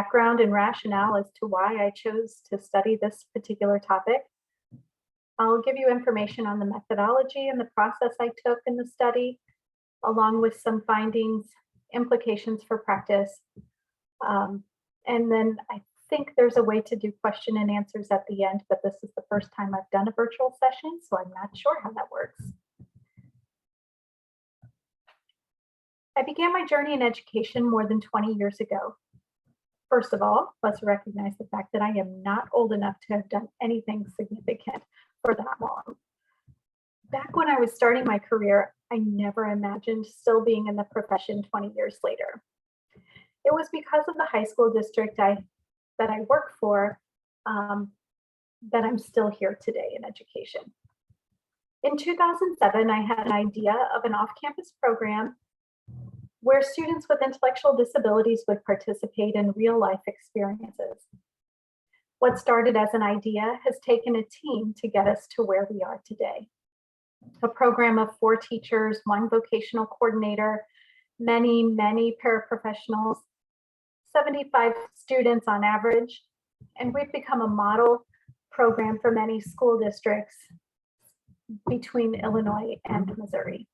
background and rationale as to why I chose to study this particular topic. I'll give you information on the methodology and the process I took in the study, along with some findings, implications for practice. And then I think there's a way to do question and answers at the end, but this is the first time I've done a virtual session, so I'm not sure how that works. I began my journey in education more than 20 years ago. First of all, let's recognize the fact that I am not old enough to have done anything significant for that long. Back when I was starting my career, I never imagined still being in the profession 20 years later. It was because of the high school district that I work for that I'm still here today in education. In 2007, I had an idea of an off-campus program where students with intellectual disabilities would participate in real-life experiences. What started as an idea has taken a team to get us to where we are today. A program of 4 teachers, 1 vocational coordinator, many paraprofessionals, 75 students on average, and we've become a model program for many school districts between Illinois and Missouri.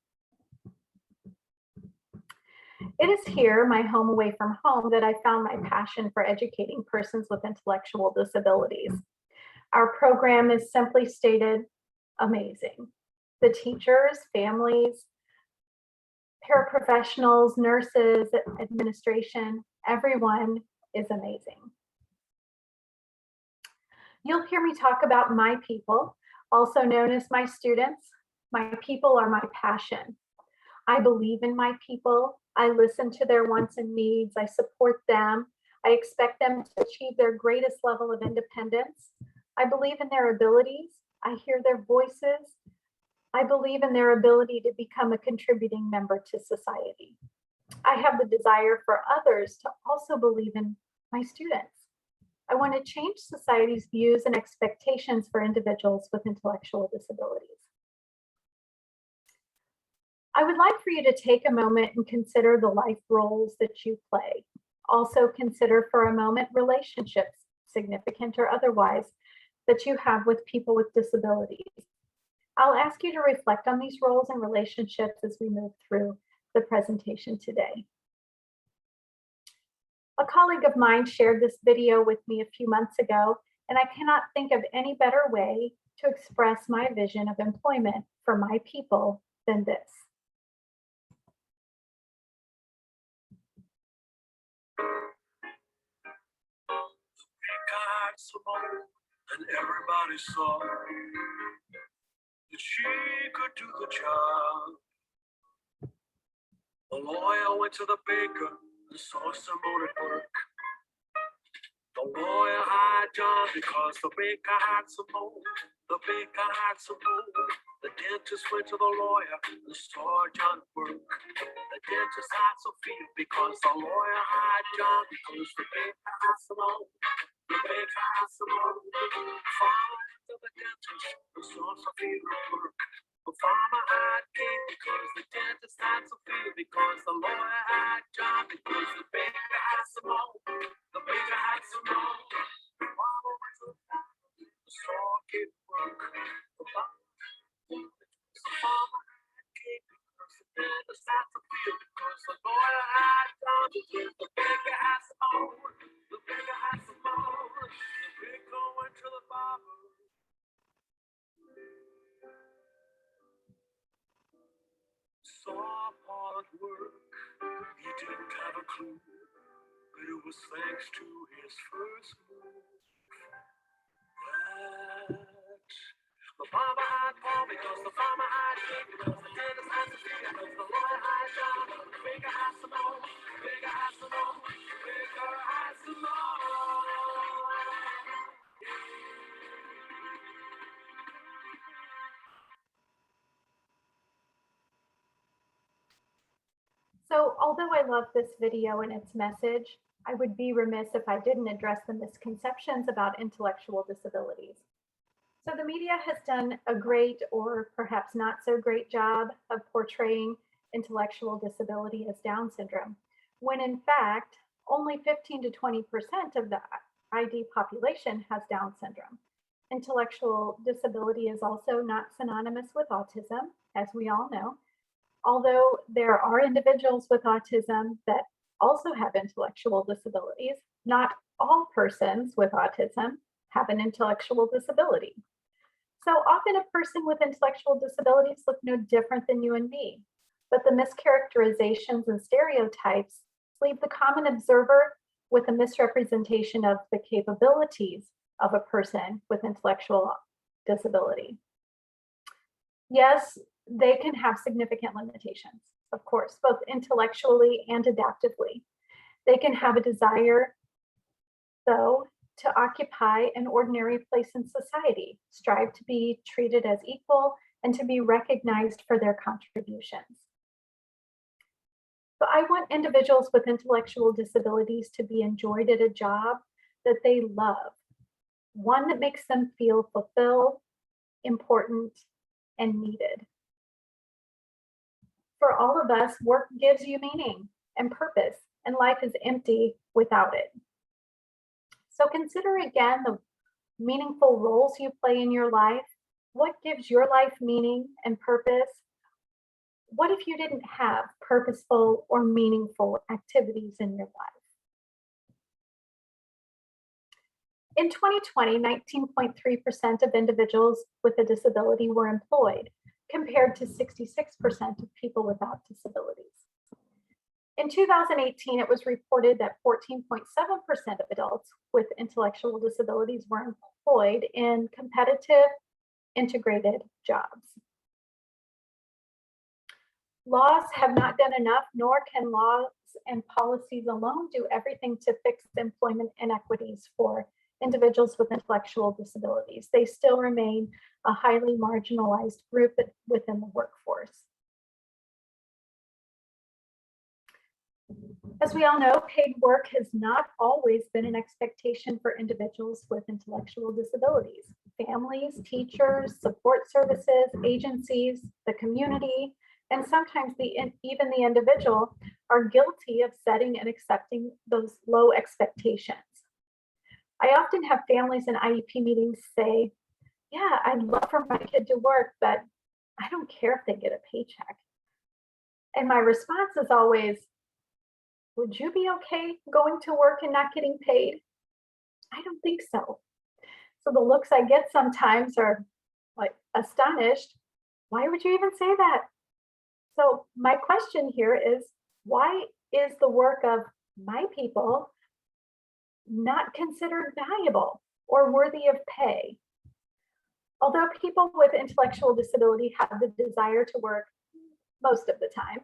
It is here, my home away from home, that I found my passion for educating persons with intellectual disabilities. Our program is simply stated amazing. The teachers, families, paraprofessionals, nurses, administration, everyone is amazing. You'll hear me talk about my people, also known as my students. My people are my passion. I believe in my people. I listen to their wants and needs. I support them. I expect them to achieve their greatest level of independence. I believe in their abilities. I hear their voices. I believe in their ability to become a contributing member to society. I have the desire for others to also believe in my students. I want to change society's views and expectations for individuals with intellectual disabilities. I would like for you to take a moment and consider the life roles that you play. Also consider for a moment relationships, significant or otherwise, that you have with people with disabilities. I'll ask you to reflect on these roles and relationships as we move through the presentation today. A colleague of mine shared this video with me a few months ago, and I cannot think of any better way to express my vision of employment for my people than this. And everybody saw that she could do the job. The lawyer went to the baker and saw some more at work. The lawyer hired John because the baker had some more. The baker had some more. The dentist went to the lawyer and saw John work. The dentist had Sophia because the lawyer hired John because the baker had some more. The baker had some more. Farmer to the dentist and saw Sophia work. The farmer had cake because the dentist had Sophia because the lawyer had John because the baker had some more. The baker had some more. The farmer went to the farmer and saw kid work. The farmer had cake because the dentist had Sophia because the lawyer had John because the baker had some more. The baker had some more. The baker went to the barber. Saw Paul at work, he didn't have a clue, but it was thanks to his first move that the farmer had Paul because the farmer had cake because the dentist had Sophia because the lawyer had John, the baker had some more, the baker had some more, the baker had some more. So although I love this video and its message, I would be remiss if I didn't address the misconceptions about intellectual disabilities. So the media has done a great or perhaps not so great job of portraying intellectual disability as Down syndrome, when in fact, only 15 to 20% of the ID population has Down syndrome. Intellectual disability is also not synonymous with autism, as we all know, although there are individuals with autism that also have intellectual disabilities. Not all persons with autism have an intellectual disability. So often a person with intellectual disabilities look no different than you and me, but the mischaracterizations and stereotypes leave the common observer with a misrepresentation of the capabilities of a person with intellectual disability. Yes, they can have significant limitations, of course, both intellectually and adaptively. They can have a desire, though, to occupy an ordinary place in society, strive to be treated as equal, and to be recognized for their contributions. So I want individuals with intellectual disabilities to be enjoyed at a job that they love, one that makes them feel fulfilled, important, and needed. For all of us, work gives you meaning and purpose, and life is empty without it. So consider again the meaningful roles you play in your life. What gives your life meaning and purpose? What if you didn't have purposeful or meaningful activities in your life? In 2020, 19.3% of individuals with a disability were employed, compared to 66% of people without disabilities. In 2018, it was reported that 14.7% of adults with intellectual disabilities were employed in competitive, integrated jobs. Laws have not done enough, nor can laws and policies alone do everything to fix employment inequities for individuals with intellectual disabilities. They still remain a highly marginalized group within the workforce. As we all know, paid work has not always been an expectation for individuals with intellectual disabilities. Families, teachers, support services, agencies, the community, and sometimes even the individual are guilty of setting and accepting those low expectations. I often have families in IEP meetings say, yeah, I'd love for my kid to work, but I don't care if they get a paycheck. And my response is always, would you be okay going to work and not getting paid? I don't think so. So the looks I get sometimes are like astonished. Why would you even say that? So my question here is, why is the work of my people not considered valuable or worthy of pay? Although people with intellectual disability have the desire to work most of the time,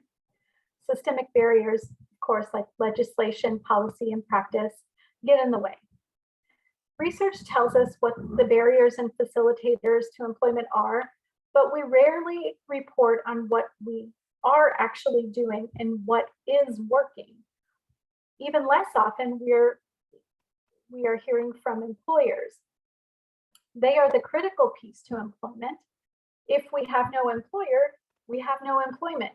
systemic barriers, of course, like legislation, policy, and practice, get in the way. Research tells us what the barriers and facilitators to employment are, but we rarely report on what we are actually doing and what is working. Even less often, we are hearing from employers. They are the critical piece to employment. If we have no employer, we have no employment.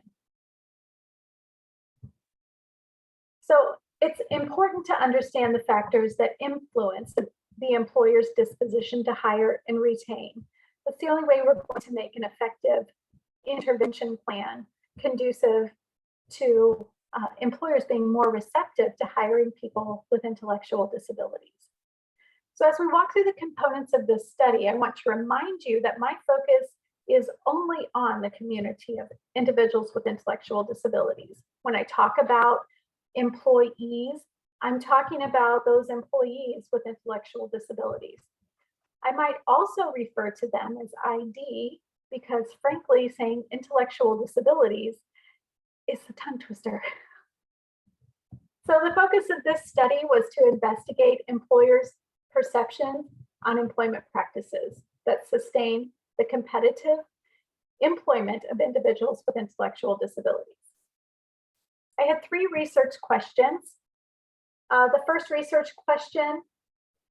So it's important to understand the factors that influence the employer's disposition to hire and retain. That's the only way we're going to make an effective intervention plan conducive to employers being more receptive to hiring people with intellectual disabilities. So as we walk through the components of this study, I want to remind you that my focus is only on the community of individuals with intellectual disabilities. When I talk about employees, I'm talking about those employees with intellectual disabilities. I might also refer to them as ID because, frankly, saying intellectual disabilities is a tongue twister. So the focus of this study was to investigate employers' perception on employment practices that sustain the competitive employment of individuals with intellectual disabilities. I had 3 research questions. The first research question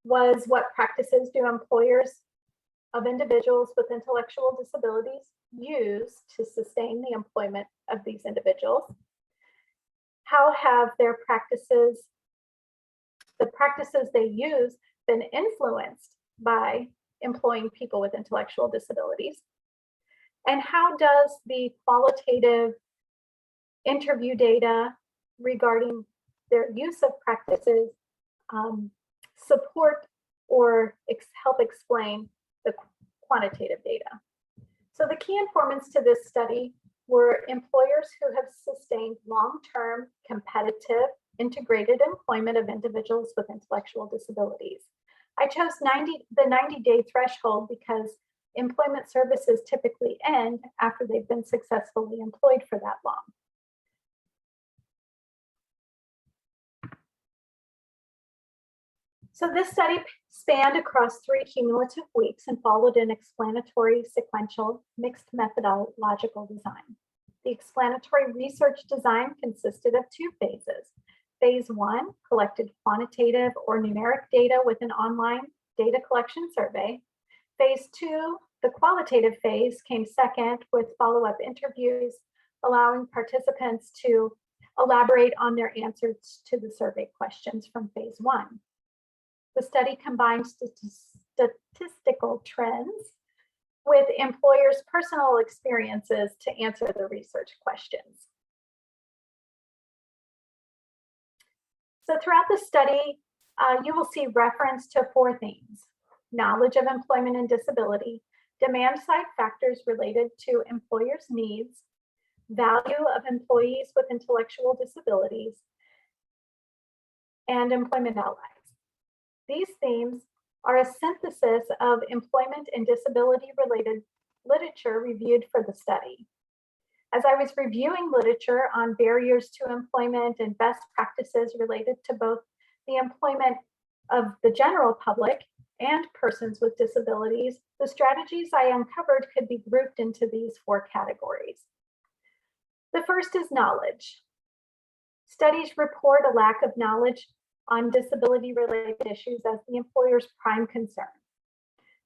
was, what practices do employers of individuals with intellectual disabilities use to sustain the employment of these individuals? How have their practices the practices they use been influenced by employing people with intellectual disabilities? And how does the qualitative interview data regarding their use of practices support or help explain the quantitative data? So the key informants to this study were employers who have sustained long-term, competitive, integrated employment of individuals with intellectual disabilities. I chose the 90-day threshold because employment services typically end after they've been successfully employed for that long. So this study spanned across 3 cumulative weeks and followed an explanatory, sequential, mixed methodological design. The explanatory research design consisted of 2 phases. Phase 1 collected quantitative or numeric data with an online data collection survey. Phase 2, the qualitative phase, came second with follow-up interviews, allowing participants to elaborate on their answers to the survey questions from phase 1. The study combined statistical trends with employers' personal experiences to answer the research questions. So throughout the study, you will see reference to 4 themes: knowledge of employment and disability, demand-side factors related to employers' needs, value of employees with intellectual disabilities, and employment allies. These themes are a synthesis of employment and disability-related literature reviewed for the study. As I was reviewing literature on barriers to employment and best practices related to both the employment of the general public and persons with disabilities, the strategies I uncovered could be grouped into these 4 categories. The first is knowledge. Studies report a lack of knowledge on disability-related issues as the employer's prime concern.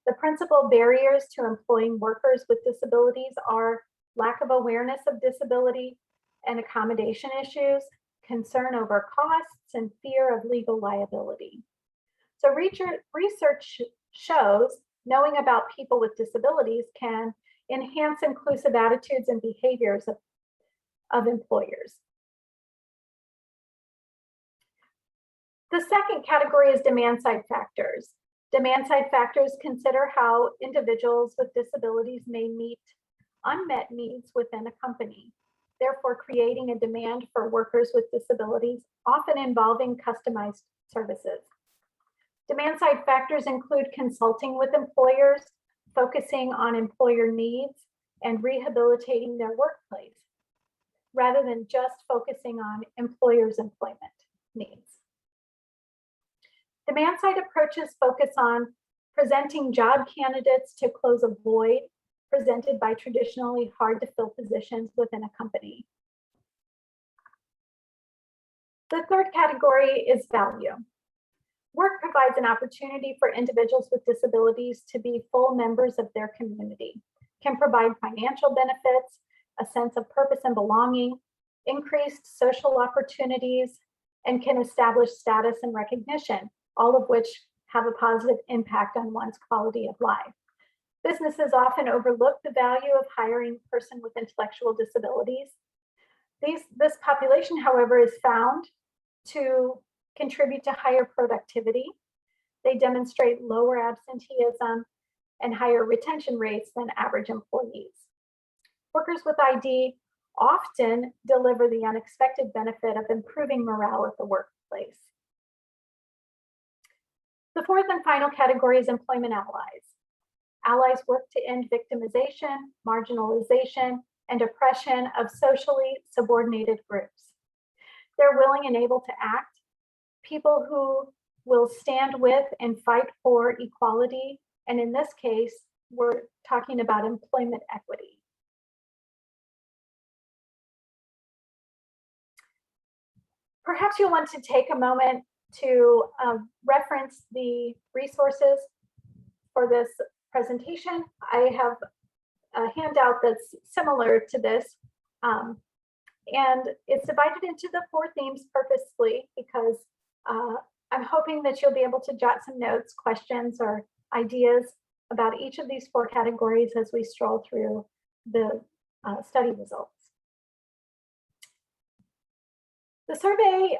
The principal barriers to employing workers with disabilities are lack of awareness of disability and accommodation issues, concern over costs, and fear of legal liability. So research shows knowing about people with disabilities can enhance inclusive attitudes and behaviors of employers. The second category is demand-side factors. Demand-side factors consider how individuals with disabilities may meet unmet needs within a company, therefore creating a demand for workers with disabilities, often involving customized services. Demand-side factors include consulting with employers, focusing on employer needs, and rehabilitating their workplace, rather than just focusing on employers' employment needs. Demand-side approaches focus on presenting job candidates to close a void presented by traditionally hard-to-fill positions within a company. The third category is value. Work provides an opportunity for individuals with disabilities to be full members of their community, can provide financial benefits, a sense of purpose and belonging, increased social opportunities, and can establish status and recognition, all of which have a positive impact on one's quality of life. Businesses often overlook the value of hiring a person with intellectual disabilities. This population, however, is found to contribute to higher productivity. They demonstrate lower absenteeism and higher retention rates than average employees. Workers with ID often deliver the unexpected benefit of improving morale at the workplace. The fourth and final category is employment allies. Allies work to end victimization, marginalization, and oppression of socially subordinated groups. They're willing and able to act, people who will stand with and fight for equality. And in this case, we're talking about employment equity. Perhaps you'll want to take a moment to reference the resources for this presentation. I have a handout that's similar to this, and it's divided into the 4 themes purposely because I'm hoping that you'll be able to jot some notes, questions, or ideas about each of these 4 categories as we stroll through the study results. The survey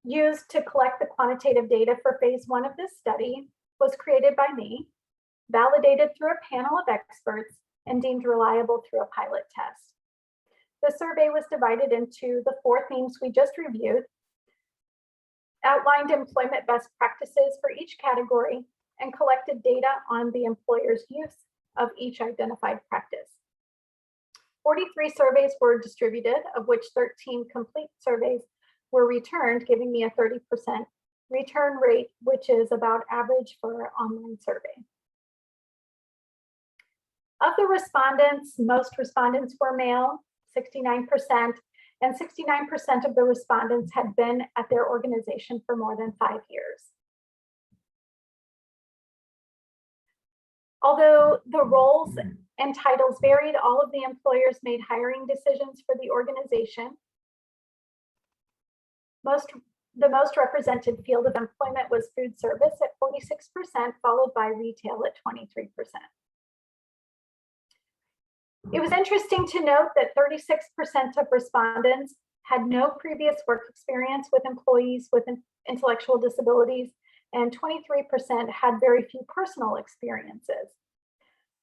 used to collect the quantitative data for phase 1 of this study was created by me, validated through a panel of experts, and deemed reliable through a pilot test. The survey was divided into the 4 themes we just reviewed, outlined employment best practices for each category, and collected data on the employer's use of each identified practice. 43 surveys were distributed, of which 13 complete surveys were returned, giving me a 30% return rate, which is about average for an online survey. Of the respondents, most respondents were male, 69%, and 69% of the respondents had been at their organization for more than 5 years. Although the roles and titles varied, all of the employers made hiring decisions for the organization. The most represented field of employment was food service at 46%, followed by retail at 23%. It was interesting to note that 36% of respondents had no previous work experience with employees with intellectual disabilities, and 23% had very few personal experiences.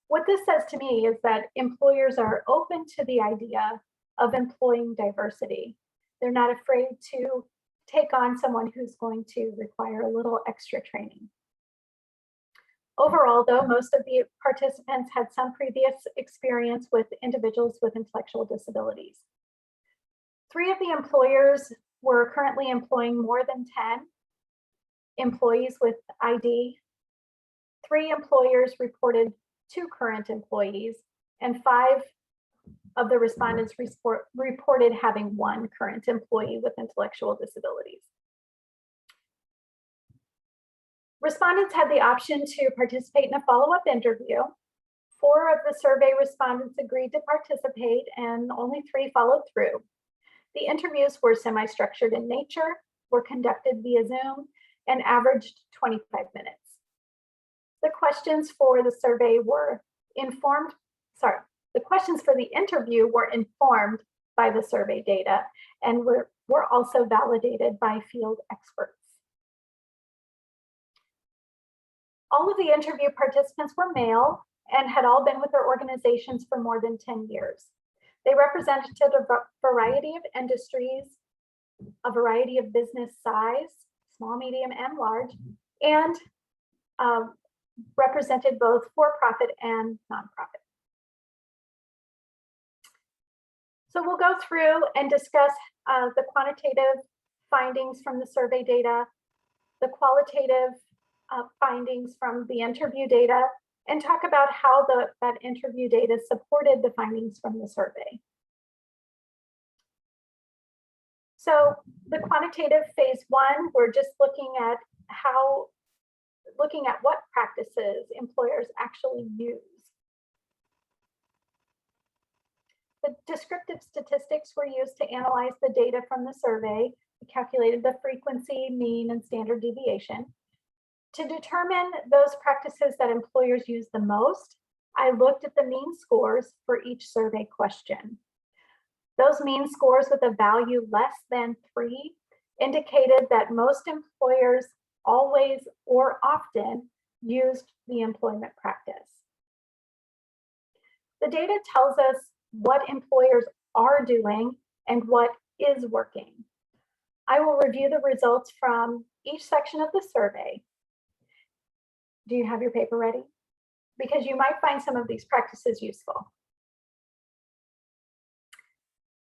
What this says to me is that employers are open to the idea of employing diversity. They're not afraid to take on someone who's going to require a little extra training. Overall, though, most of the participants had some previous experience with individuals with intellectual disabilities. 3 of the employers were currently employing more than 10 employees with ID. 3 employers reported 2 current employees, and 5 of the respondents reported having 1 current employee with intellectual disabilities. Respondents had the option to participate in a follow-up interview. 4 of the survey respondents agreed to participate, and only 3 followed through. The interviews were semi-structured in nature, were conducted via Zoom, and averaged 25 minutes. The questions for the survey were the questions for the interview were informed by the survey data and were also validated by field experts. All of the interview participants were male and had all been with their organizations for more than 10 years. They represented a variety of industries, a variety of business size, small, medium, and large, and represented both for-profit and nonprofit. So we'll go through and discuss the quantitative findings from the survey data, the qualitative findings from the interview data, and talk about how that interview data supported the findings from the survey. So the quantitative phase 1, we're just looking at what practices employers actually use. The descriptive statistics were used to analyze the data from the survey. We calculated the frequency, mean, and standard deviation. To determine those practices that employers use the most, I looked at the mean scores for each survey question. Those mean scores with a value less than 3 indicated that most employers always or often used the employment practice. The data tells us what employers are doing and what is working. I will review the results from each section of the survey. Do you have your paper ready? Because you might find some of these practices useful.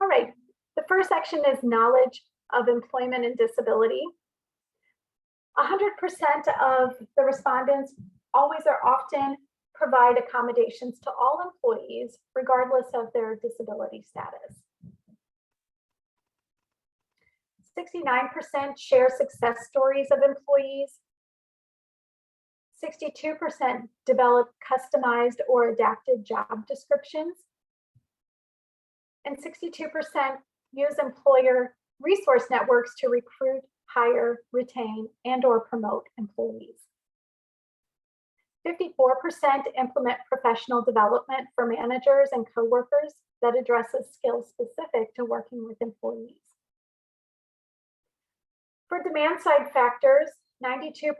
All right, the first section is knowledge of employment and disability. 100% of the respondents always or often provide accommodations to all employees, regardless of their disability status. 69% share success stories of employees. 62% develop customized or adapted job descriptions. And 62% use employer resource networks to recruit, hire, retain, and/or promote employees. 54% implement professional development for managers and coworkers that addresses skills specific to working with employees. For demand side factors, 92%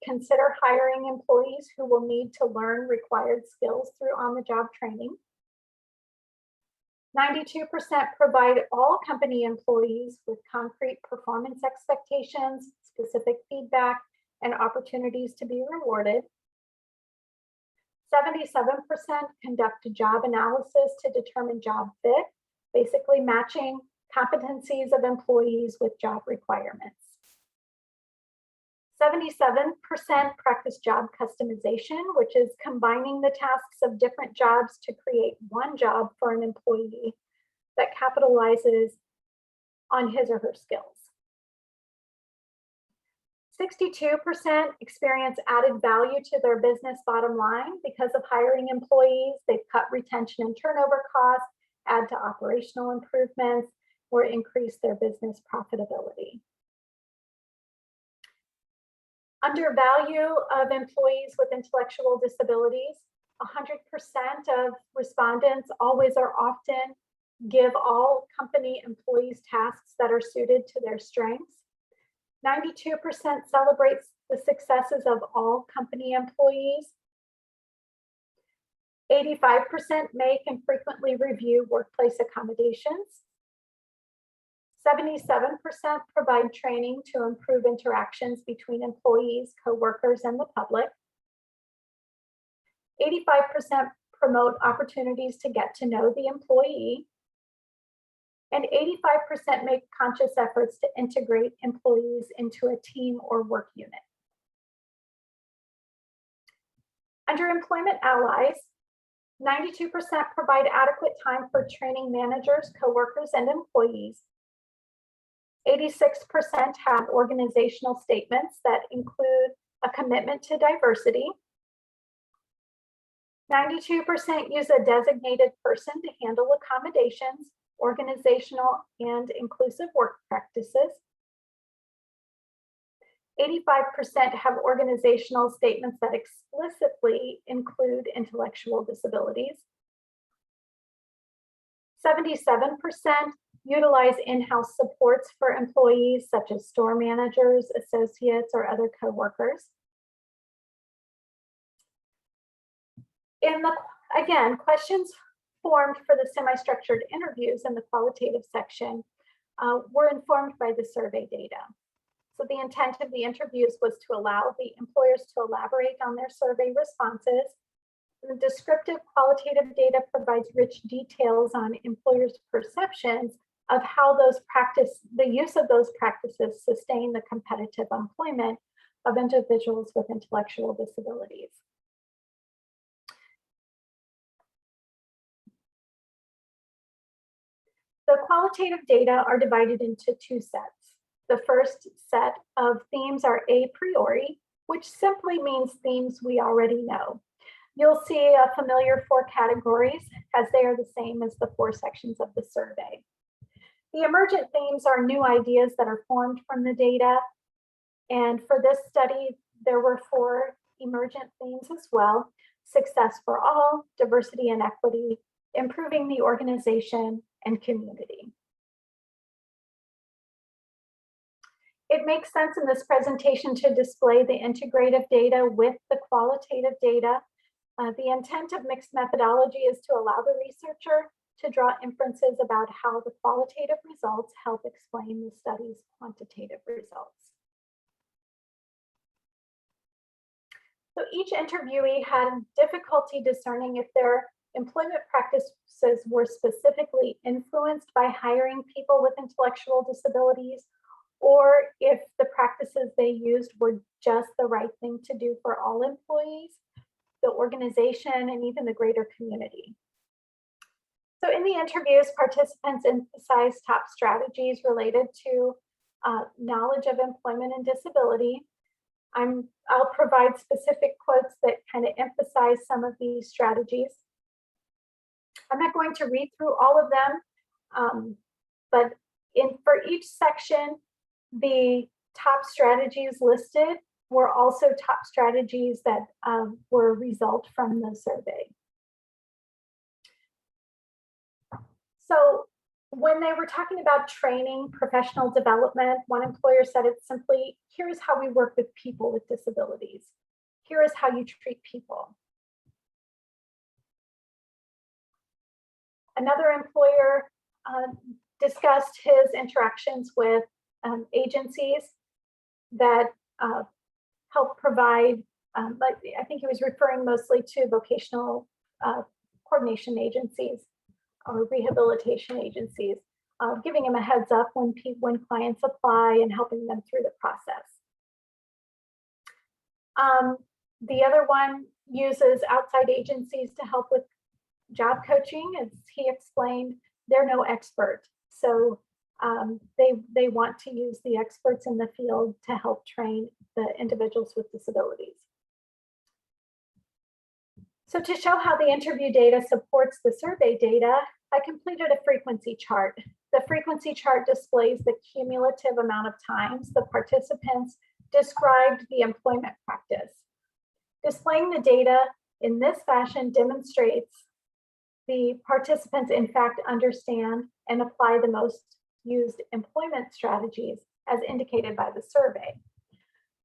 consider hiring employees who will need to learn required skills through on-the-job training. 92% provide all company employees with concrete performance expectations, specific feedback, and opportunities to be rewarded. 77% conduct a job analysis to determine job fit, basically matching competencies of employees with job requirements. 77% practice job customization, which is combining the tasks of different jobs to create one job for an employee that capitalizes on his or her skills. 62% experience added value to their business bottom line because of hiring employees. They've cut retention and turnover costs, add to operational improvements, or increase their business profitability. Under value of employees with intellectual disabilities, 100% of respondents always or often give all company employees tasks that are suited to their strengths. 92% celebrates the successes of all company employees. 85% make and frequently review workplace accommodations. 77% provide training to improve interactions between employees, coworkers, and the public. 85% promote opportunities to get to know the employee. And 85% make conscious efforts to integrate employees into a team or work unit. Under employment allies, 92% provide adequate time for training managers, coworkers, and employees. 86% have organizational statements that include a commitment to diversity. 92% use a designated person to handle accommodations, organizational and inclusive work practices. 85% have organizational statements that explicitly include intellectual disabilities. 77% utilize in-house supports for employees such as store managers, associates, or other coworkers. Again, questions formed for the semi-structured interviews in the qualitative section were informed by the survey data. So the intent of the interviews was to allow the employers to elaborate on their survey responses. The descriptive qualitative data provides rich details on employers' perceptions of how the use of those practices sustain the competitive employment of individuals with intellectual disabilities. The qualitative data are divided into two sets. The first set of themes are a priori, which simply means themes we already know. You'll see a familiar 4 categories as they are the same as the 4 sections of the survey. The emergent themes are new ideas that are formed from the data. And for this study, there were 4 emergent themes as well: success for all, diversity and equity, improving the organization, and community. It makes sense in this presentation to display the integrative data with the qualitative data. The intent of mixed methodology is to allow the researcher to draw inferences about how the qualitative results help explain the study's quantitative results. So each interviewee had difficulty discerning if their employment practices were specifically influenced by hiring people with intellectual disabilities, or if the practices they used were just the right thing to do for all employees, the organization, and even the greater community. So in the interviews, participants emphasized top strategies related to knowledge of employment and disability. I'll provide specific quotes that kind of emphasize some of these strategies. I'm not going to read through all of them, but for each section, the top strategies listed were also top strategies that were a result from the survey. So when they were talking about training, professional development, one employer said it simply, here's how we work with people with disabilities. Here is how you treat people. Another employer discussed his interactions with agencies that help provide, like I think he was referring mostly to vocational coordination agencies or rehabilitation agencies, giving him a heads up when clients apply and helping them through the process. The other one uses outside agencies to help with job coaching. As he explained, they're no expert. So they want to use the experts in the field to help train the individuals with disabilities. So to show how the interview data supports the survey data, I completed a frequency chart. The frequency chart displays the cumulative amount of times the participants described the employment practice. Displaying the data in this fashion demonstrates the participants in fact understand and apply the most used employment strategies as indicated by the survey.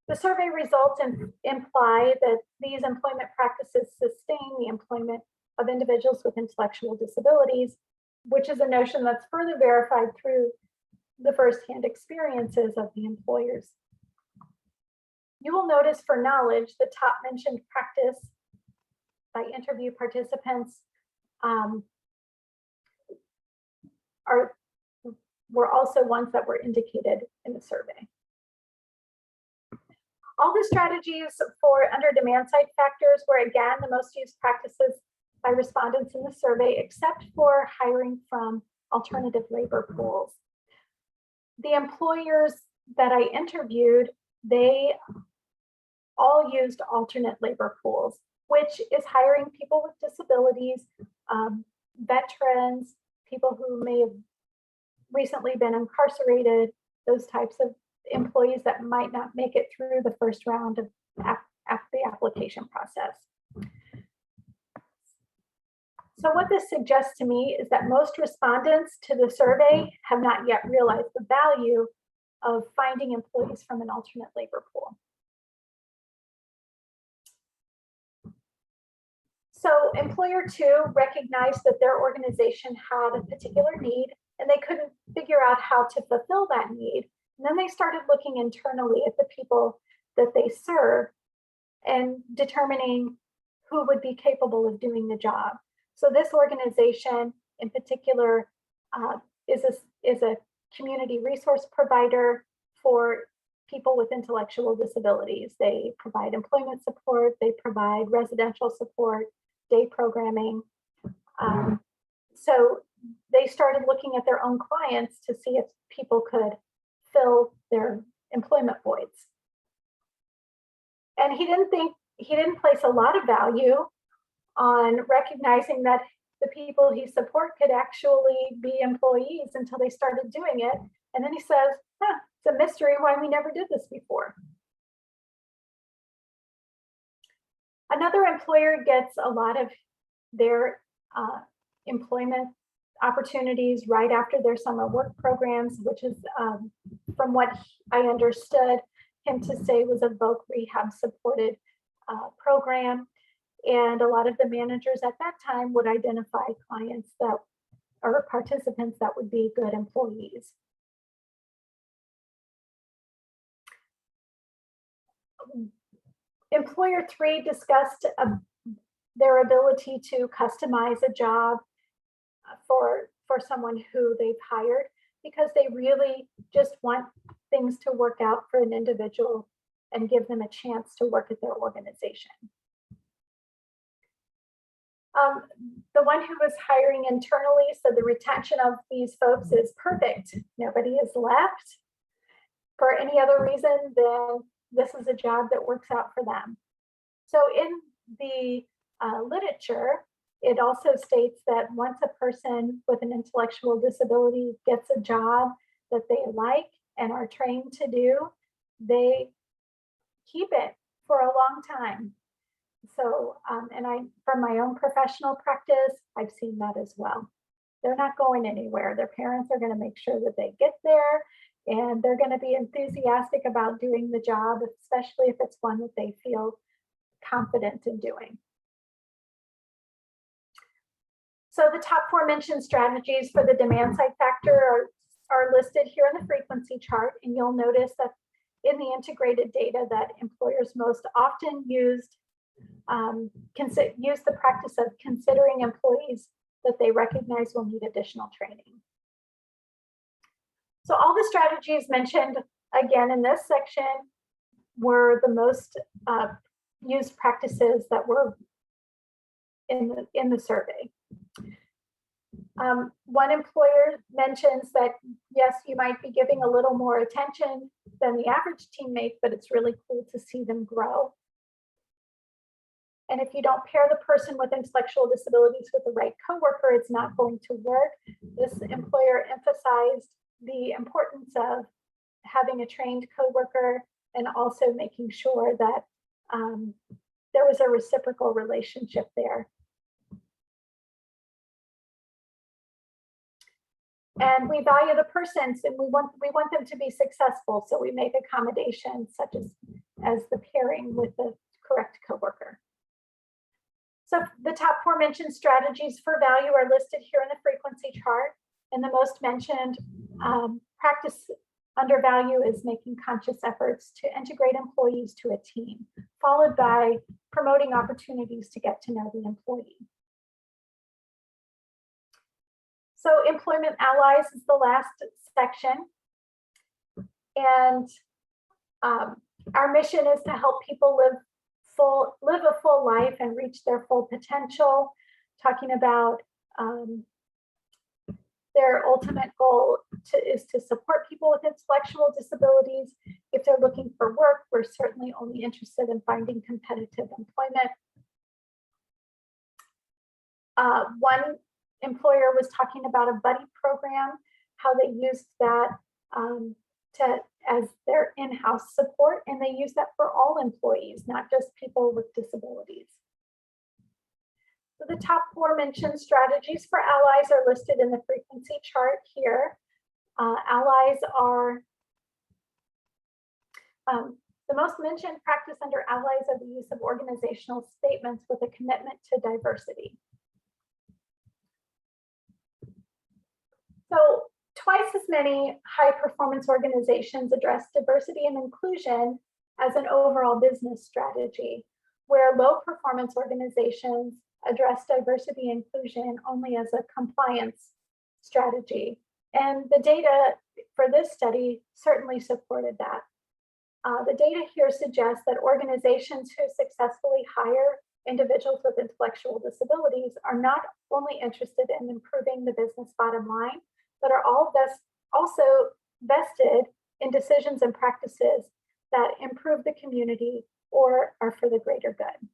The survey results imply that these employment practices sustain the employment of individuals with intellectual disabilities, which is a notion that's further verified through the firsthand experiences of the employers. You will notice for knowledge, the top mentioned practice by interview participants were also ones that were indicated in the survey. All the strategies for under demand side factors were again the most used practices by respondents in the survey, except for hiring from alternative labor pools. The employers that I interviewed, they all used alternate labor pools, which is hiring people with disabilities, veterans, people who may have recently been incarcerated, those types of employees that might not make it through the first round of the application process. So what this suggests to me is that most respondents to the survey have not yet realized the value of finding employees from an alternate labor pool. So employer 2 recognized that their organization had a particular need and they couldn't figure out how to fulfill that need. And then they started looking internally at the people that they serve and determining who would be capable of doing the job. So this organization in particular is a community resource provider for people with intellectual disabilities. They provide employment support, they provide residential support, day programming. So they started looking at their own clients to see if people could fill their employment voids. And he didn't place a lot of value on recognizing that the people he support could actually be employees until they started doing it. And then he says, it's a mystery why we never did this before. Another employer gets a lot of their employment opportunities right after their summer work programs, which is, from what I understood him to say, was a voc rehab supported program. And a lot of the managers at that time would identify clients that or participants that would be good employees. Employer 3 discussed their ability to customize a job for someone who they've hired, because they really just want things to work out for an individual and give them a chance to work at their organization. The one who was hiring internally said the retention of these folks is perfect. Nobody is left for any other reason than this is a job that works out for them. So in the literature, it also states that once a person with an intellectual disability gets a job that they like and are trained to do, they keep it for a long time. So, and from my own professional practice, I've seen that as well. They're not going anywhere. Their parents are going to make sure that they get there, and they're going to be enthusiastic about doing the job, especially if it's one that they feel confident in doing. So the top 4 mentioned strategies for the demand side factor are listed here in the frequency chart, and you'll notice that in the integrated data that employers most often use the practice of considering employees that they recognize will need additional training. So all the strategies mentioned again in this section were the most used practices that were in the survey. One employer mentions that, yes, you might be giving a little more attention than the average teammate, but it's really cool to see them grow. And if you don't pair the person with intellectual disabilities with the right coworker, it's not going to work. This employer emphasized the importance of having a trained coworker and also making sure that there was a reciprocal relationship there. And we value the persons, and we want them to be successful. So we make accommodations such as the pairing with the correct coworker. So the top 4 mentioned strategies for value are listed here in the frequency chart. And the most mentioned practice under value is making conscious efforts to integrate employees to a team, followed by promoting opportunities to get to know the employee. So employment allies is the last section. And our mission is to help people live a full life and reach their full potential, talking about their ultimate goal is to support people with intellectual disabilities. If they're looking for work, we're certainly only interested in finding competitive employment. One employer was talking about a buddy program, how they used that as their in-house support, and they use that for all employees, not just people with disabilities. So the top 4 mentioned strategies for allies are listed in the frequency chart here. Allies are the most mentioned practice under allies are the use of organizational statements with a commitment to diversity. So twice as many high performance organizations address diversity and inclusion as an overall business strategy, where low performance organizations address diversity and inclusion only as a compliance strategy. And the data for this study certainly supported that. The data here suggests that organizations who successfully hire individuals with intellectual disabilities are not only interested in improving the business bottom line, but are also vested in decisions and practices that improve the community or are for the greater good.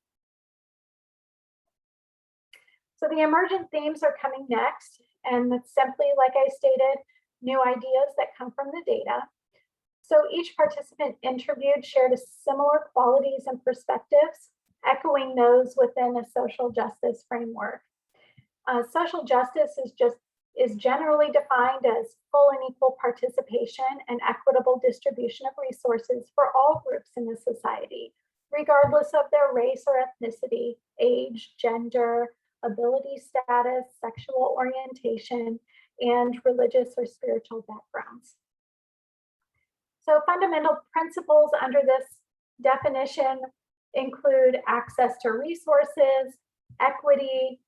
So the emergent themes are coming next, and it's simply, like I stated, new ideas that come from the data. So each participant interviewed shared similar qualities and perspectives, echoing those within a social justice framework. Social justice is generally defined as full and equal participation and equitable distribution of resources for all groups in the society, regardless of their race or ethnicity, age, gender, ability status, sexual orientation, and religious or spiritual backgrounds. So fundamental principles under this definition include access to resources, equity,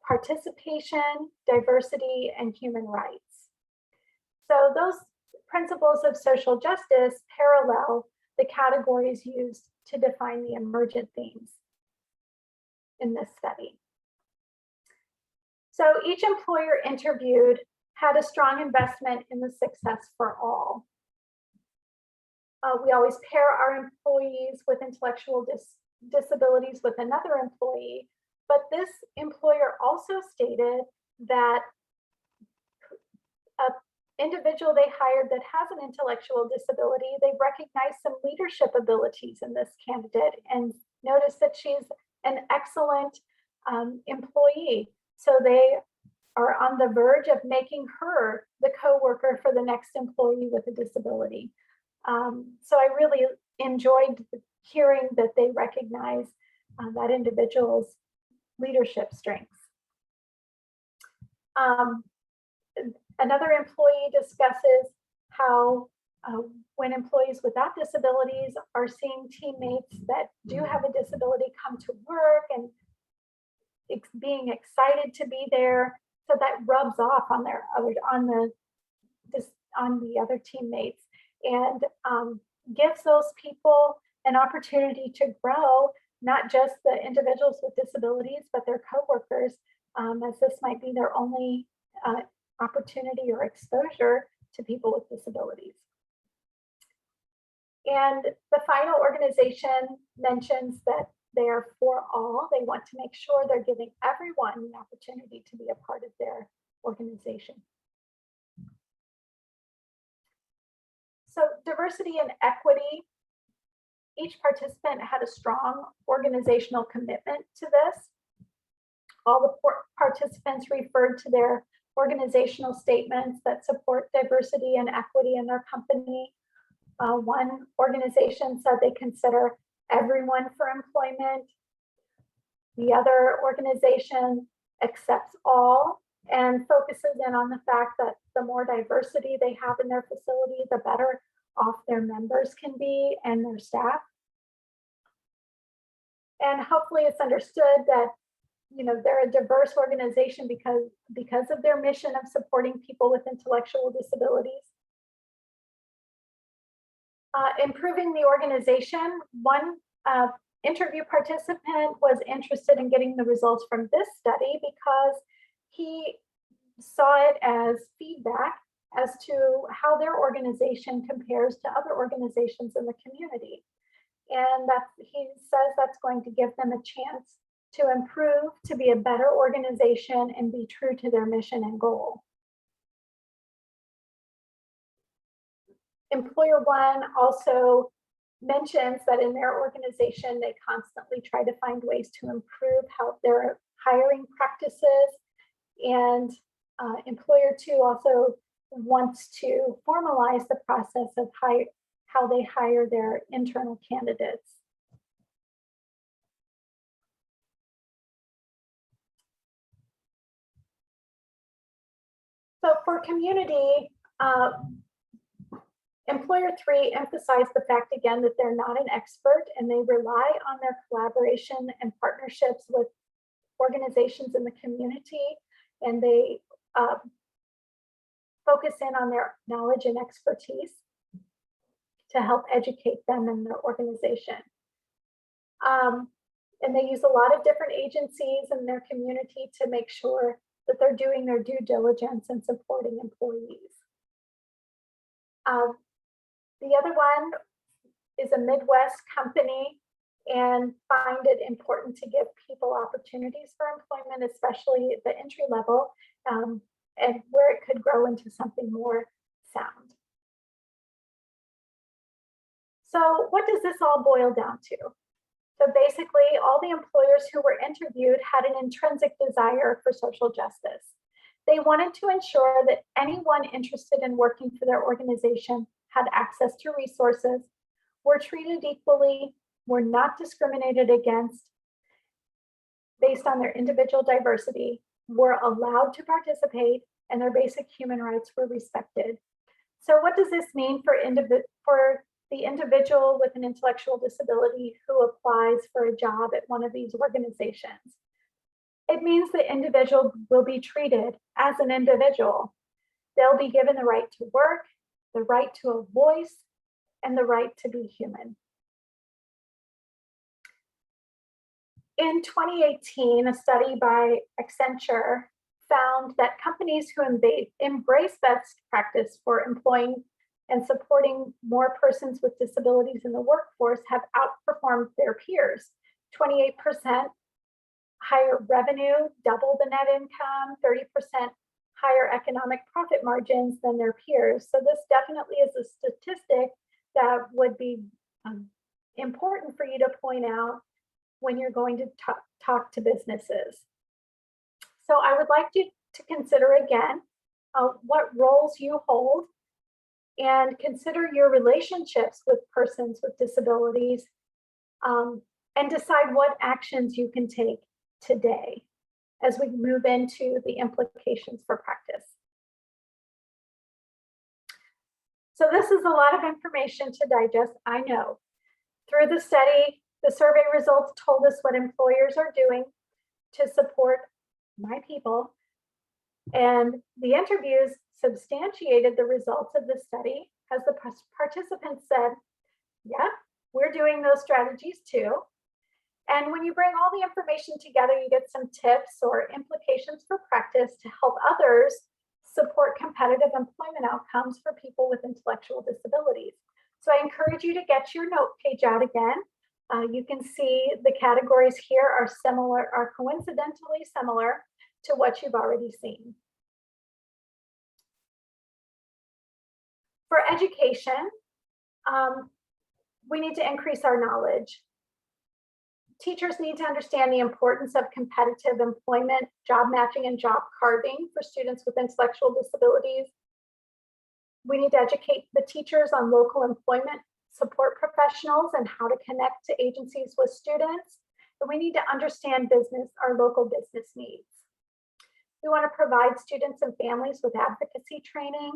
participation, diversity, and human rights. So those principles of social justice parallel the categories used to define the emergent themes in this study. So each employer interviewed had a strong investment in the success for all. We always pair our employees with intellectual disabilities with another employee, but this employer also stated that individual they hired that has an intellectual disability, they recognized some leadership abilities in this candidate and noticed that she's an excellent employee. So they are on the verge of making her the coworker for the next employee with a disability. So I really enjoyed hearing that they recognize that individual's leadership strengths. Another employee discusses how when employees without disabilities are seeing teammates that do have a disability come to work and being excited to be there, so that rubs off on the other teammates and gives those people an opportunity to grow, not just the individuals with disabilities, but their coworkers, as this might be their only opportunity or exposure to people with disabilities. And the final organization mentions that they are for all. They want to make sure they're giving everyone the opportunity to be a part of their organization. So diversity and equity, each participant had a strong organizational commitment to this. All the participants referred to their organizational statements that support diversity and equity in their company. One organization said they consider everyone for employment. The other organization accepts all and focuses in on the fact that the more diversity they have in their facility, the better off their members can be and their staff. And hopefully it's understood that they're a diverse organization because of their mission of supporting people with intellectual disabilities. Improving the organization. One interview participant was interested in getting the results from this study because he saw it as feedback as to how their organization compares to other organizations in the community. And he says that's going to give them a chance to improve, to be a better organization and be true to their mission and goal. Employer one also mentions that in their organization, they constantly try to find ways to improve how their hiring practices. And employer two also wants to formalize the process of how they hire their internal candidates. So for community, employer three emphasized the fact again that they're not an expert and they rely on their collaboration and partnerships with organizations in the community, and they focus in on their knowledge and expertise to help educate them in their organization. And they use a lot of different agencies in their community to make sure that they're doing their due diligence and supporting employees. The other one is a Midwest company and find it important to give people opportunities for employment, especially at the entry level, and where it could grow into something more sound. So what does this all boil down to? So basically, all the employers who were interviewed had an intrinsic desire for social justice. They wanted to ensure that anyone interested in working for their organization had access to resources, were treated equally, were not discriminated against based on their individual diversity, were allowed to participate, and their basic human rights were respected. So what does this mean for the individual with an intellectual disability who applies for a job at one of these organizations? It means the individual will be treated as an individual. They'll be given the right to work, the right to a voice, and the right to be human. In 2018, a study by Accenture found that companies who embrace best practice for employing and supporting more persons with disabilities in the workforce have outperformed their peers. 28% higher revenue, double the net income, 30% higher economic profit margins than their peers. So this definitely is a statistic that would be important for you to point out when you're going to talk to businesses. So I would like you to consider again what roles you hold and consider your relationships with persons with disabilities, and decide what actions you can take today as we move into the implications for practice. So this is a lot of information to digest, I know. Through the study, the survey results told us what employers are doing to support my people, and the interviews substantiated the results of the study as the participants said, yeah, we're doing those strategies too. And when you bring all the information together, you get some tips or implications for practice to help others support competitive employment outcomes for people with intellectual disabilities. So I encourage you to get your note page out again. You can see the categories here are coincidentally similar to what you've already seen. For education, we need to increase our knowledge. Teachers need to understand the importance of competitive employment, job matching, and job carving for students with intellectual disabilities. We need to educate the teachers on local employment support professionals and how to connect to agencies with students. And we need to understand our local business needs. We want to provide students and families with advocacy training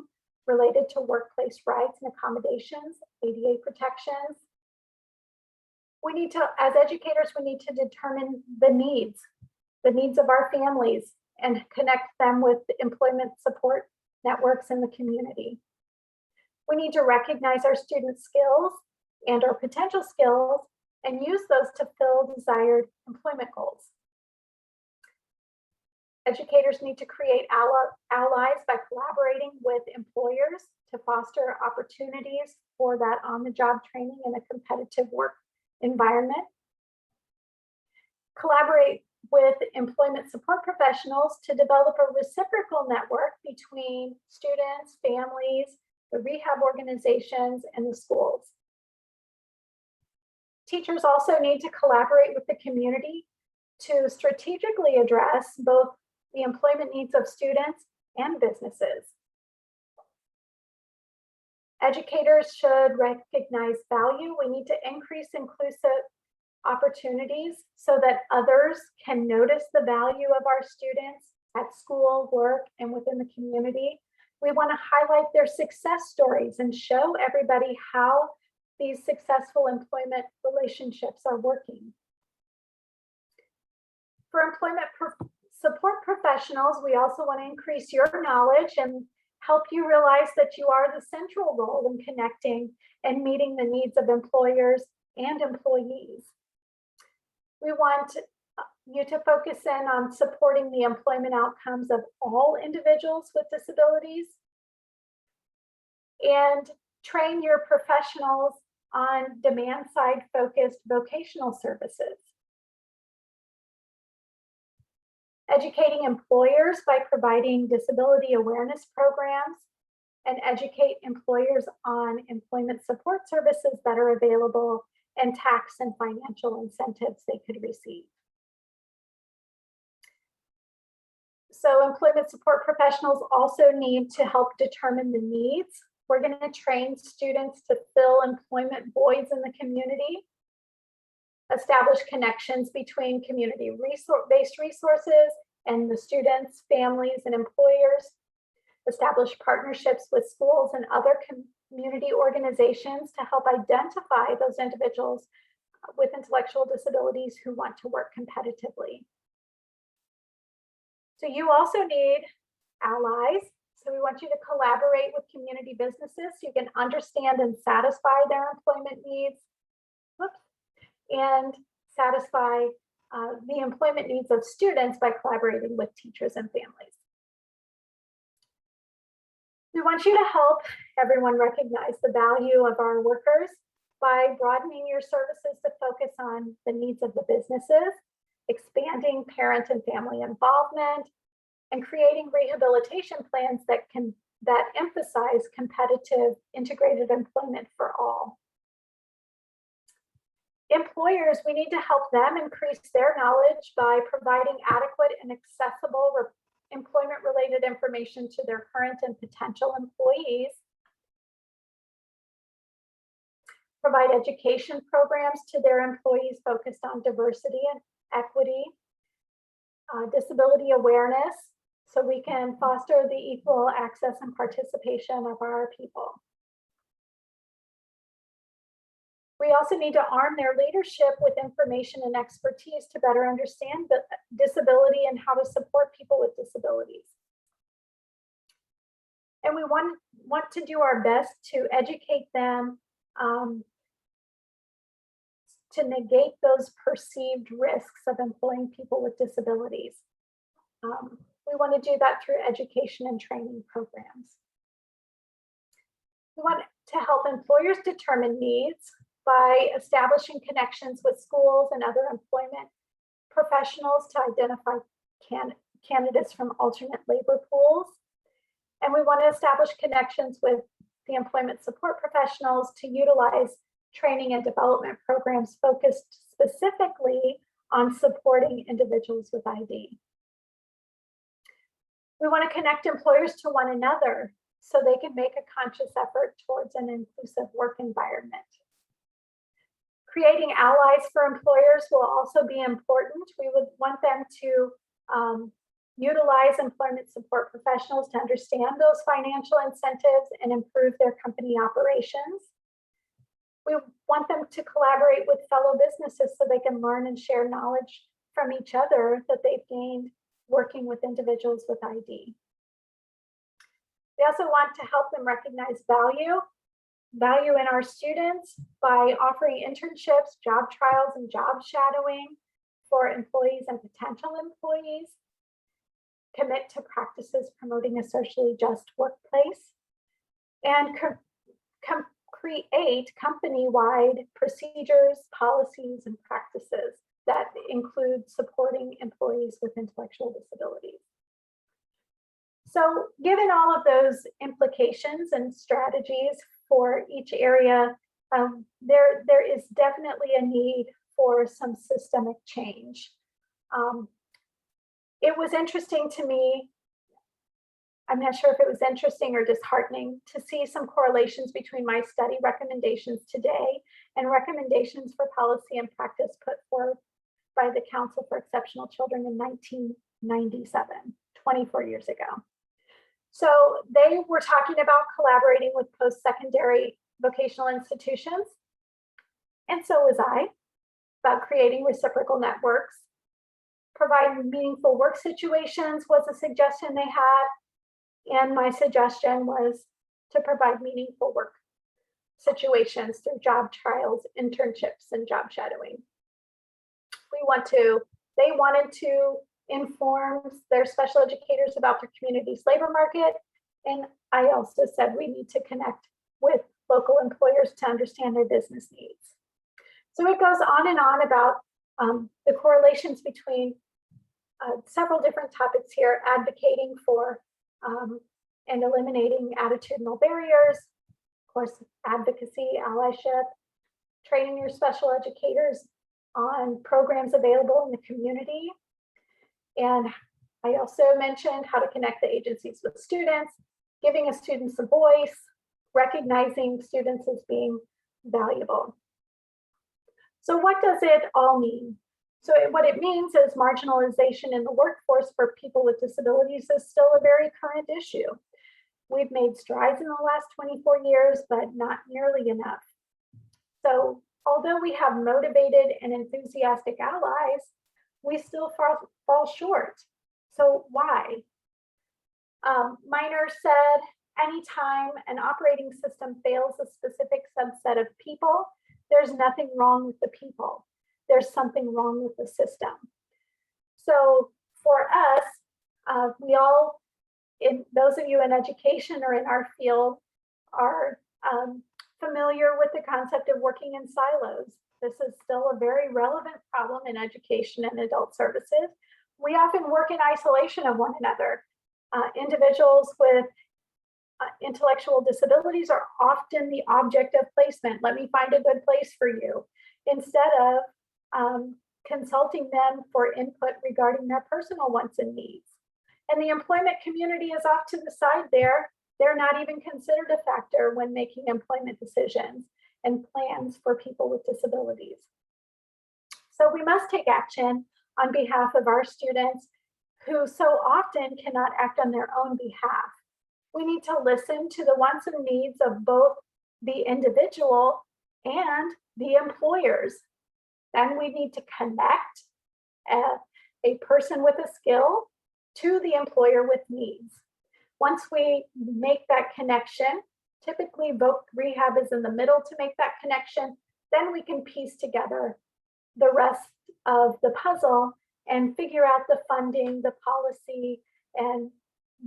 related to workplace rights and accommodations, ADA protections. We need to, as educators, we need to determine the needs of our families and connect them with the employment support networks in the community. We need to recognize our students' skills and our potential skills and use those to fill desired employment goals. Educators need to create allies by collaborating with employers to foster opportunities for that on-the-job training in a competitive work environment. Collaborate with employment support professionals to develop a reciprocal network between students, families, the rehab organizations, and the schools. Teachers also need to collaborate with the community to strategically address both the employment needs of students and businesses. Educators should recognize value. We need to increase inclusive opportunities so that others can notice the value of our students at school, work, and within the community. We want to highlight their success stories and show everybody how these successful employment relationships are working. For employment support professionals, we also want to increase your knowledge and help you realize that you are the central role in connecting and meeting the needs of employers and employees. We want you to focus in on supporting the employment outcomes of all individuals with disabilities and train your professionals on demand-side focused vocational services. Educating employers by providing disability awareness programs and educate employers on employment support services that are available and tax and financial incentives they could receive. So employment support professionals also need to help determine the needs. We're going to train students to fill employment voids in the community, establish connections between community-based resources and the students, families, and employers, establish partnerships with schools and other community organizations to help identify those individuals with intellectual disabilities who want to work competitively. So you also need allies. So we want you to collaborate with community businesses so you can understand and satisfy their employment needs. And satisfy the employment needs of students by collaborating with teachers and families. We want you to help everyone recognize the value of our workers by broadening your services to focus on the needs of the businesses, expanding parent and family involvement, and creating rehabilitation plans that emphasize competitive integrated employment for all. Employers, we need to help them increase their knowledge by providing adequate and accessible employment-related information to their current and potential employees. Provide education programs to their employees focused on diversity and equity, disability awareness, so we can foster the equal access and participation of our people. We also need to arm their leadership with information and expertise to better understand the disability and how to support people with disabilities. And we want to do our best to educate them to negate those perceived risks of employing people with disabilities. We want to do that through education and training programs. We want to help employers determine needs by establishing connections with schools and other employment professionals to identify candidates from alternate labor pools. And we want to establish connections with the employment support professionals to utilize training and development programs focused specifically on supporting individuals with ID. We want to connect employers to one another so they can make a conscious effort towards an inclusive work environment. Creating allies for employers will also be important. We would want them to utilize employment support professionals to understand those financial incentives and improve their company operations. We want them to collaborate with fellow businesses so they can learn and share knowledge from each other that they've gained working with individuals with ID. We also want to help them recognize value in our students by offering internships, job trials, and job shadowing for employees and potential employees. Commit to practices promoting a socially just workplace, and create company-wide procedures, policies, and practices that include supporting employees with intellectual disabilities. So given all of those implications and strategies for each area, there is definitely a need for some systemic change. It was interesting to me, I'm not sure if it was interesting or disheartening, to see some correlations between my study recommendations today and recommendations for policy and practice put forth by the Council for Exceptional Children in 1997, 24 years ago. So they were talking about collaborating with post-secondary vocational institutions, and so was I, about creating reciprocal networks. Providing meaningful work situations was a suggestion they had, and my suggestion was to provide meaningful work situations through job trials, internships, and job shadowing. They wanted to inform their special educators about their community's labor market, and I also said we need to connect with local employers to understand their business needs. So it goes on and on about the correlations between several different topics here: advocating for and eliminating attitudinal barriers, of course, advocacy, allyship, training your special educators on programs available in the community. And I also mentioned how to connect the agencies with students, giving students a voice, recognizing students as being valuable. So what does it all mean? So what it means is marginalization in the workforce for people with disabilities is still a very current issue. We've made strides in the last 24 years, but not nearly enough. So although we have motivated and enthusiastic allies, we still fall short. So why? Miner said, anytime an operating system fails a specific subset of people, there's nothing wrong with the people. There's something wrong with the system. So for us, we all, those of you in education or in our field, are familiar with the concept of working in silos. This is still a very relevant problem in education and adult services, We often work in isolation of one another. Individuals with intellectual disabilities are often the object of placement. Let me find a good place for you, instead of consulting them for input regarding their personal wants and needs. And the employment community is off to the side there. They're not even considered a factor when making employment decisions and plans for people with disabilities. So we must take action on behalf of our students who so often cannot act on their own behalf. We need to listen to the wants and needs of both the individual and the employers. Then we need to connect a person with a skill to the employer with needs. Once we make that connection, typically voc rehab is in the middle to make that connection, then we can piece together the rest of the puzzle and figure out the funding, the policy, and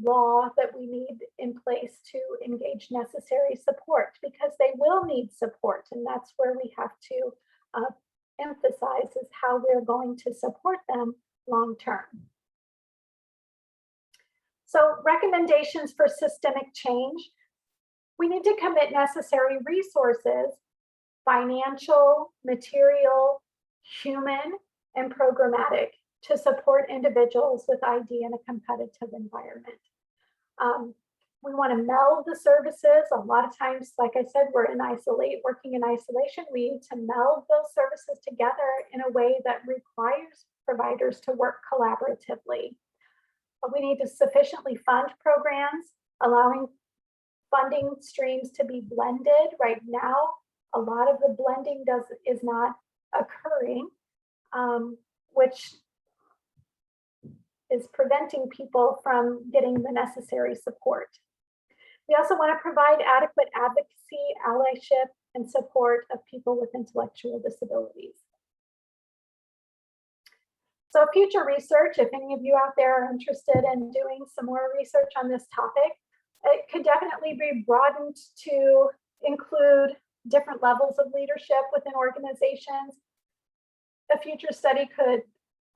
law that we need in place to engage necessary support, because they will need support. And that's where we have to emphasize is how we're going to support them long term. So recommendations for systemic change. We need to commit necessary resources, financial, material, human, and programmatic, to support individuals with ID in a competitive environment. We want to meld the services. A lot of times, like I said, we're working in isolation. We need to meld those services together in a way that requires providers to work collaboratively. But we need to sufficiently fund programs, allowing funding streams to be blended. Right now, a lot of the blending is not occurring, which is preventing people from getting the necessary support. We also want to provide adequate advocacy, allyship, and support of people with intellectual disabilities. So future research, if any of you out there are interested in doing some more research on this topic, it could definitely be broadened to include different levels of leadership within organizations. A future study could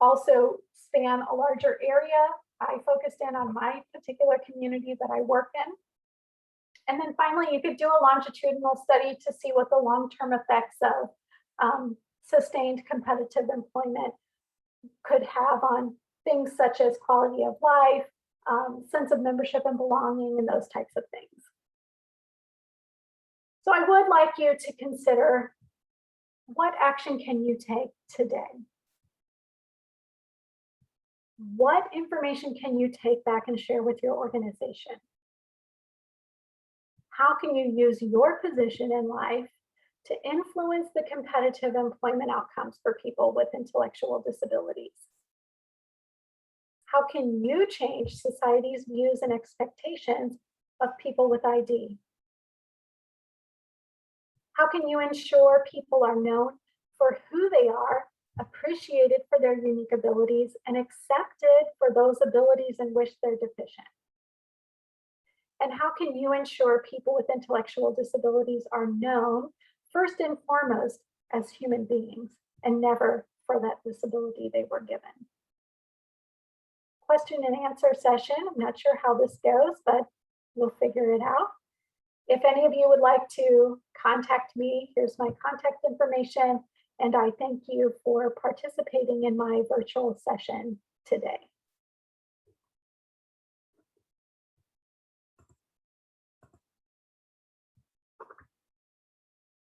also span a larger area. I focused in on my particular community that I work in. And then finally, you could do a longitudinal study to see what the long-term effects of sustained competitive employment could have on things such as quality of life, sense of membership and belonging, and those types of things. So I would like you to consider, what action can you take today? What information can you take back and share with your organization? How can you use your position in life to influence the competitive employment outcomes for people with intellectual disabilities? How can you change society's views and expectations of people with ID? How can you ensure people are known for who they are, appreciated for their unique abilities, and accepted for those abilities in which they're deficient? And how can you ensure people with intellectual disabilities are known first and foremost as human beings and never for that disability they were given? Question and answer session. I'm not sure how this goes, but we'll figure it out. If any of you would like to contact me, here's my contact information, and I thank you for participating in my virtual session today.